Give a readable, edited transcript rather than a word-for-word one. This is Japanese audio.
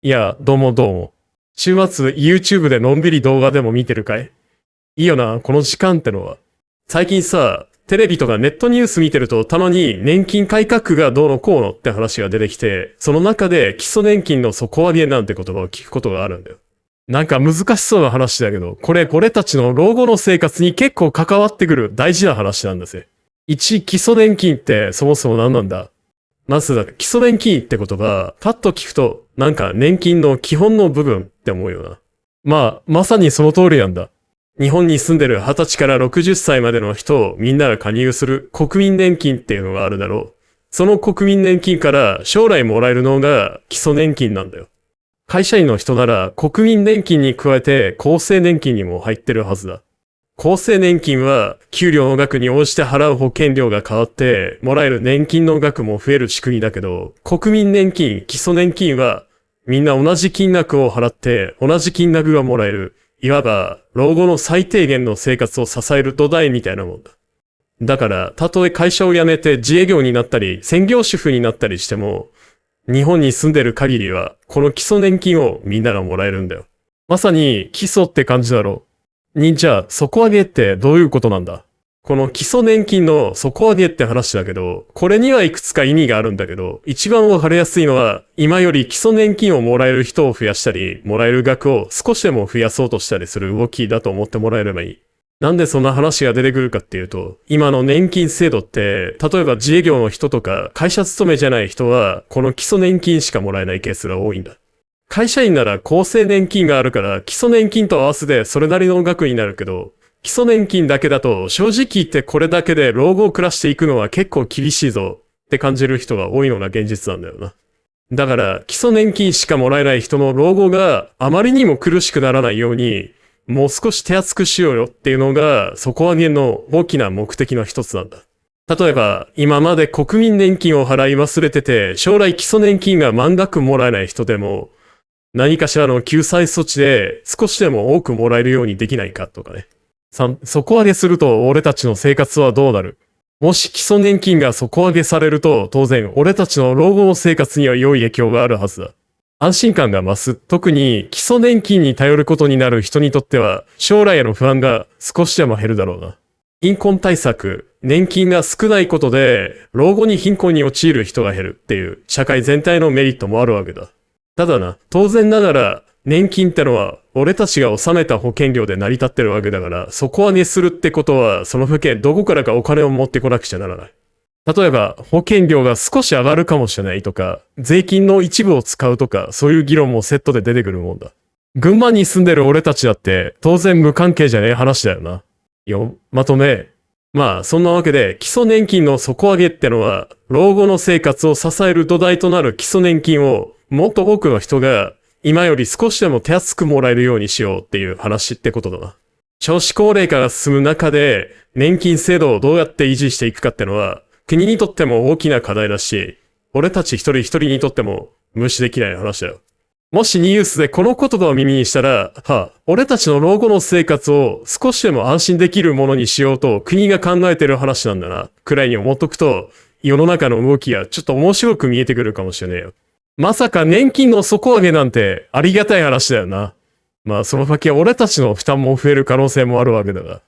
いや、どうもどうも。週末 YouTube でのんびり動画でも見てるかい？いいよな、この時間ってのは。最近さ、テレビとかネットニュース見てるとたまに年金改革がどうのこうのって話が出てきて、その中で基礎年金の底上げなんて言葉を聞くことがあるんだよ。なんか難しそうな話だけど、これ俺たちの老後の生活に結構関わってくる大事な話なんだぜ。1、基礎年金ってそもそも何なんだ？まず、基礎年金って言葉、パッと聞くと、なんか年金の基本の部分って思うよな。まさにその通りなんだ。日本に住んでる20歳から60歳までの人をみんなが加入する国民年金っていうのがあるだろう。その国民年金から将来もらえるのが基礎年金なんだよ。会社員の人なら国民年金に加えて厚生年金にも入ってるはずだ。厚生年金は給料の額に応じて払う保険料が変わってもらえる年金の額も増える仕組みだけど、国民年金、基礎年金はみんな同じ金額を払って同じ金額がもらえる。いわば老後の最低限の生活を支える土台みたいなもんだ。だからたとえ会社を辞めて自営業になったり専業主婦になったりしても、日本に住んでる限りはこの基礎年金をみんながもらえるんだよ。まさに基礎って感じだろう。じゃあ、底上げってどういうことなんだ？この基礎年金の底上げって話だけど、これにはいくつか意味があるんだけど、一番わかりやすいのは、今より基礎年金をもらえる人を増やしたり、もらえる額を少しでも増やそうとしたりする動きだと思ってもらえればいい。なんでそんな話が出てくるかっていうと、今の年金制度って、例えば自営業の人とか会社勤めじゃない人は、この基礎年金しかもらえないケースが多いんだ。会社員なら厚生年金があるから基礎年金と合わせてそれなりの額になるけど、基礎年金だけだと正直言ってこれだけで老後を暮らしていくのは結構厳しいぞって感じる人が多いのが現実なんだよな。だから基礎年金しかもらえない人の老後があまりにも苦しくならないように、もう少し手厚くしようよっていうのが底上げの大きな目的の一つなんだ。例えば、今まで国民年金を払い忘れてて、将来基礎年金が満額もらえない人でも、何かしらの救済措置で少しでも多くもらえるようにできないかとかね。底上げすると俺たちの生活はどうなる？もし基礎年金が底上げされると当然俺たちの老後の生活には良い影響があるはずだ。安心感が増す。特に基礎年金に頼ることになる人にとっては将来への不安が少しでも減るだろうな。貧困対策、年金が少ないことで老後に貧困に陥る人が減るっていう社会全体のメリットもあるわけだ。ただな、当然ながら、年金ってのは、俺たちが納めた保険料で成り立ってるわけだから、底上げするってことは、その保険、どこからかお金を持ってこなくちゃならない。例えば、保険料が少し上がるかもしれないとか、税金の一部を使うとか、そういう議論もセットで出てくるもんだ。群馬に住んでる俺たちだって、当然無関係じゃねえ話だよな。まとめ。そんなわけで、基礎年金の底上げってのは、老後の生活を支える土台となる基礎年金を、もっと多くの人が今より少しでも手厚くもらえるようにしようっていう話ってことだな。少子高齢化が進む中で年金制度をどうやって維持していくかってのは国にとっても大きな課題だし、俺たち一人一人にとっても無視できない話だよ。もしニュースでこの言葉を耳にしたら、俺たちの老後の生活を少しでも安心できるものにしようと国が考えてる話なんだな、くらいに思っとくと世の中の動きがちょっと面白く見えてくるかもしれねえよ。まさか年金の底上げなんてありがたい話だよな。その先は俺たちの負担も増える可能性もあるわけだが。